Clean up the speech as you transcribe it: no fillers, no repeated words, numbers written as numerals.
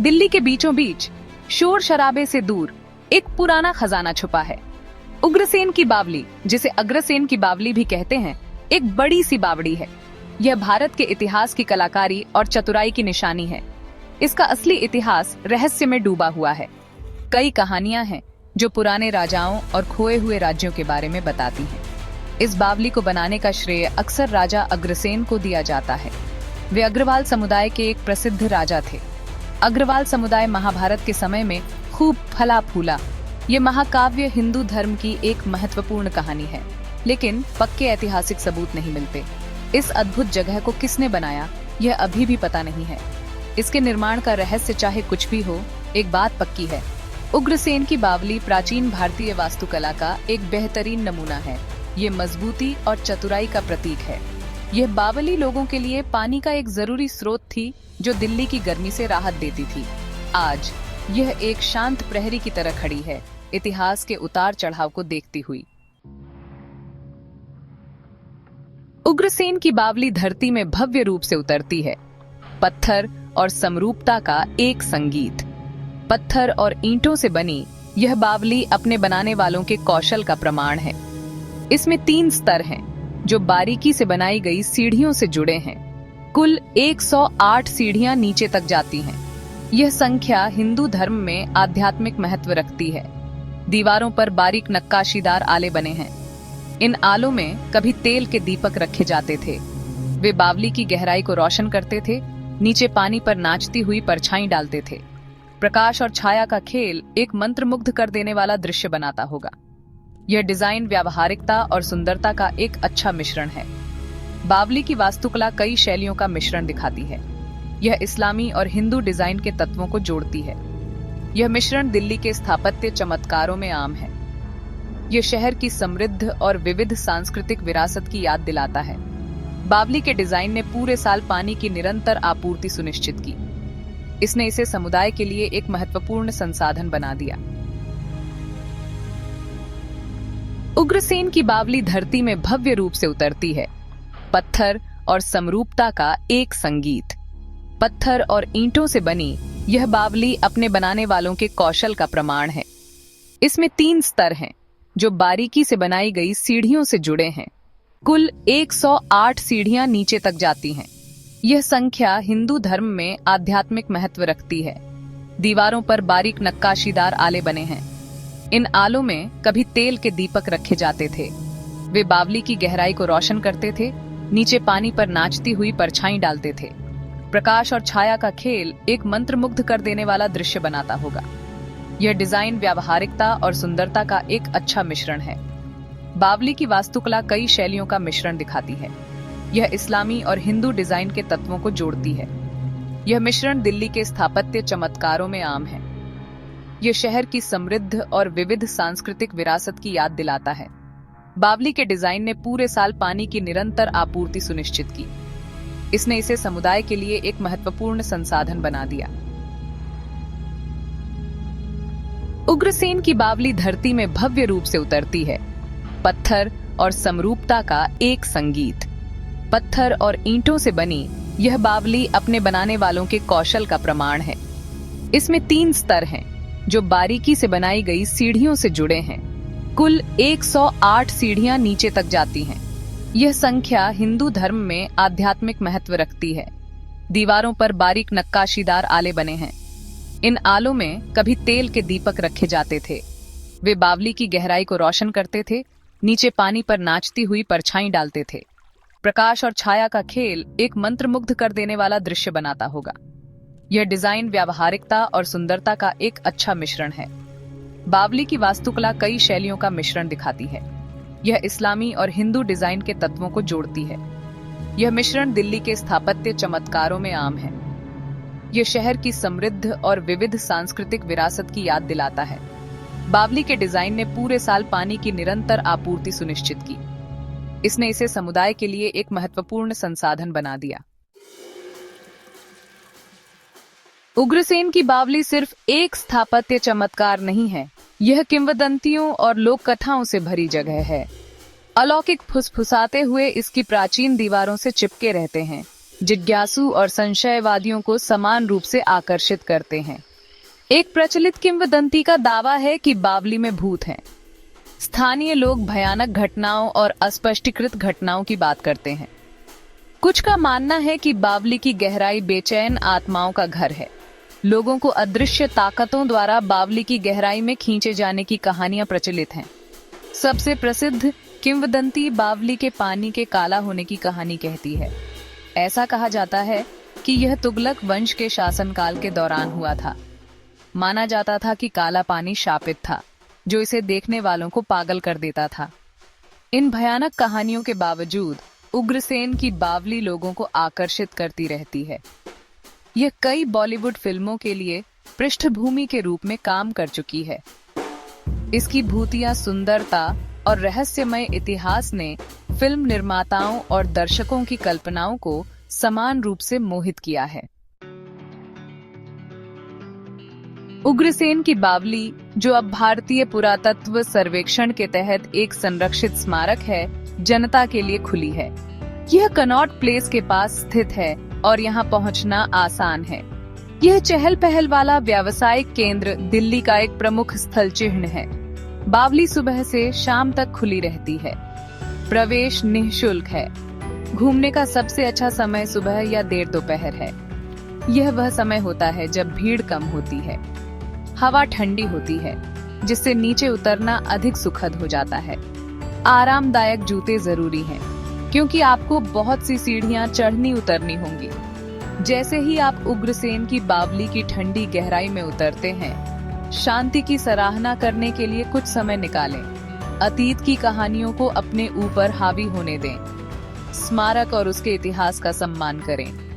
दिल्ली के बीचों बीच शोर शराबे से दूर एक पुराना खजाना छुपा है। उग्रसेन की बावली, जिसे अग्रसेन की बावली भी कहते हैं, एक बड़ी सी बावड़ी है। यह भारत के इतिहास की कलाकारी और चतुराई की निशानी है। इसका असली इतिहास रहस्य में डूबा हुआ है। कई कहानियां हैं जो पुराने राजाओं और खोए हुए राज्यों के बारे में बताती हैं। इस बावली को बनाने का श्रेय अक्सर राजा अग्रसेन को दिया जाता है। वे अग्रवाल समुदाय के एक प्रसिद्ध राजा थे। अग्रवाल समुदाय महाभारत के समय में खूब फला फूला। ये महाकाव्य हिंदू धर्म की एक महत्वपूर्ण कहानी है, लेकिन पक्के ऐतिहासिक सबूत नहीं मिलते। इस अद्भुत जगह को किसने बनाया, यह अभी भी पता नहीं है। इसके निर्माण का रहस्य चाहे कुछ भी हो, एक बात पक्की है, उग्रसेन की बावली प्राचीन भारतीय वास्तुकला का एक बेहतरीन नमूना है। ये मजबूती और चतुराई का प्रतीक है। यह बावली लोगों के लिए पानी का एक जरूरी स्रोत थी, जो दिल्ली की गर्मी से राहत देती थी। आज यह एक शांत प्रहरी की तरह खड़ी है, इतिहास के उतार चढ़ाव को देखती हुई। उग्रसेन की बावली धरती में भव्य रूप से उतरती है। पत्थर और समरूपता का एक संगीत। पत्थर और ईंटों से बनी यह बावली अपने बनाने वालों के कौशल का प्रमाण है। इसमें 3 स्तर हैं, जो बारीकी से बनाई गई सीढ़ियों से जुड़े हैं। कुल 108 सीढ़ियां नीचे तक जाती हैं। यह संख्या हिंदू धर्म में आध्यात्मिक महत्व रखती है। दीवारों पर बारीक नक्काशीदार आले बने हैं। इन आलों में कभी तेल के दीपक रखे जाते थे। वे बावली की गहराई को रोशन करते थे। नीचे पानी पर नाचती हुई परछाई डालते थे। प्रकाश और छाया का खेल एक मंत्रमुग्ध कर देने वाला दृश्य बनाता होगा। यह डिजाइन व्यावहारिकता और सुंदरता का एक अच्छा मिश्रण है। बावली की वास्तुकला कई शैलियों का मिश्रण दिखाती है। यह इस्लामी और हिंदू डिजाइन के तत्वों को जोड़ती है। यह मिश्रण दिल्ली के स्थापत्य चमत्कारों में आम है। यह शहर की समृद्ध और विविध सांस्कृतिक विरासत की याद दिलाता है। बावली के डिजाइन ने पूरे साल पानी की निरंतर आपूर्ति सुनिश्चित की। इसने इसे समुदाय के लिए एक महत्वपूर्ण संसाधन बना दिया। उग्रसेन की बावली धरती में भव्य रूप से उतरती है। पत्थर और समरूपता का एक संगीत। पत्थर और ईंटों से बनी यह बावली अपने बनाने वालों के कौशल का प्रमाण है। इसमें 3 स्तर हैं, जो बारीकी से बनाई गई सीढ़ियों से जुड़े हैं। कुल 108 सीढ़ियां नीचे तक जाती हैं। यह संख्या हिंदू धर्म में आध्यात्मिक महत्व रखती है। दीवारों पर बारीक नक्काशीदार आले बने हैं। इन आलों में कभी तेल के दीपक रखे जाते थे। वे बावली की गहराई को रोशन करते थे। नीचे पानी पर नाचती हुई परछाई डालते थे। प्रकाश और छाया का खेल एक मंत्रमुग्ध कर देने वाला दृश्य बनाता होगा। यह डिजाइन व्यावहारिकता और सुंदरता का एक अच्छा मिश्रण है। बावली की वास्तुकला कई शैलियों का मिश्रण दिखाती है। यह इस्लामी और हिंदू डिजाइन के तत्वों को जोड़ती है। यह मिश्रण दिल्ली के स्थापत्य चमत्कारों में आम है। यह शहर की समृद्ध और विविध सांस्कृतिक विरासत की याद दिलाता है। बावली के डिजाइन ने पूरे साल पानी की निरंतर आपूर्ति सुनिश्चित की। इसने इसे समुदाय के लिए एक महत्वपूर्ण संसाधन बना दिया। उग्रसेन की बावली धरती में भव्य रूप से उतरती है। पत्थर और समरूपता का एक संगीत। पत्थर और ईंटों से बनी यह बावली अपने बनाने वालों के कौशल का प्रमाण है। इसमें 3 स्तर हैं, जो बारीकी से बनाई गई सीढ़ियों से जुड़े हैं। कुल 108 सीढ़ियां नीचे तक जाती हैं। यह संख्या हिंदू धर्म में आध्यात्मिक महत्व रखती है। दीवारों पर बारीक नक्काशीदार आले बने हैं। इन आलों में कभी तेल के दीपक रखे जाते थे। वे बावली की गहराई को रोशन करते थे। नीचे पानी पर नाचती हुई परछाई डालते थे। प्रकाश और छाया का खेल एक मंत्रमुग्ध कर देने वाला दृश्य बनाता होगा। यह डिजाइन व्यावहारिकता और सुंदरता का एक अच्छा मिश्रण है। बावली की वास्तुकला कई शैलियों का मिश्रण दिखाती है। यह इस्लामी और हिंदू डिजाइन के तत्वों को जोड़ती है। यह मिश्रण दिल्ली के स्थापत्य चमत्कारों में आम है। यह शहर की समृद्ध और विविध सांस्कृतिक विरासत की याद दिलाता है। बावली के डिजाइन ने पूरे साल पानी की निरंतर आपूर्ति सुनिश्चित की। इसने इसे समुदाय के लिए एक महत्वपूर्ण संसाधन बना दिया। उग्रसेन की बावली सिर्फ एक स्थापत्य चमत्कार नहीं है, यह किंवदंतियों और लोक कथाओं से भरी जगह है। अलौकिक फुसफुसाते हुए इसकी प्राचीन दीवारों से चिपके रहते हैं। जिज्ञासु और संशयवादियों को समान रूप से आकर्षित करते हैं। एक प्रचलित किंवदंती का दावा है कि बावली में भूत हैं। स्थानीय लोग भयानक घटनाओं और अस्पष्टीकृत घटनाओं की बात करते हैं। कुछ का मानना है कि बावली की गहराई बेचैन आत्माओं का घर है। लोगों को अदृश्य ताकतों द्वारा बावली की गहराई में खींचे जाने की कहानियां प्रचलित हैं। सबसे प्रसिद्ध किंवदंती बावली के पानी के काला होने की कहानी कहती है। ऐसा कहा जाता है कि यह तुगलक वंश के शासनकाल के दौरान हुआ था। माना जाता था कि काला पानी शापित था, जो इसे देखने वालों को पागल कर देता था। इन भयानक कहानियों के बावजूद उग्रसेन की बावली लोगों को आकर्षित करती रहती है। यह कई बॉलीवुड फिल्मों के लिए पृष्ठभूमि के रूप में काम कर चुकी है। इसकी भूतिया सुंदरता और रहस्यमय इतिहास ने फिल्म निर्माताओं और दर्शकों की कल्पनाओं को समान रूप से मोहित किया है। उग्रसेन की बावली, जो अब भारतीय पुरातत्व सर्वेक्षण के तहत एक संरक्षित स्मारक है, जनता के लिए खुली है। यह कनॉट प्लेस के पास स्थित है और यहाँ पहुँचना आसान है। यह चहल पहल वाला व्यावसायिक केंद्र दिल्ली का एक प्रमुख स्थल चिन्ह है। बावली सुबह से शाम तक खुली रहती है। प्रवेश निःशुल्क है। घूमने का सबसे अच्छा समय सुबह या देर दोपहर है। यह वह समय होता है जब भीड़ कम होती है, हवा ठंडी होती है, जिससे नीचे उतरना अधिक सुखद हो जाता है। आरामदायक जूते जरूरी हैं, क्योंकि आपको बहुत सी सीढ़ियां चढ़नी उतरनी होंगी। जैसे ही आप उग्रसेन की बावली की ठंडी गहराई में उतरते हैं, शांति की सराहना करने के लिए कुछ समय निकालें। अतीत की कहानियों को अपने ऊपर हावी होने दें। स्मारक और उसके इतिहास का सम्मान करें।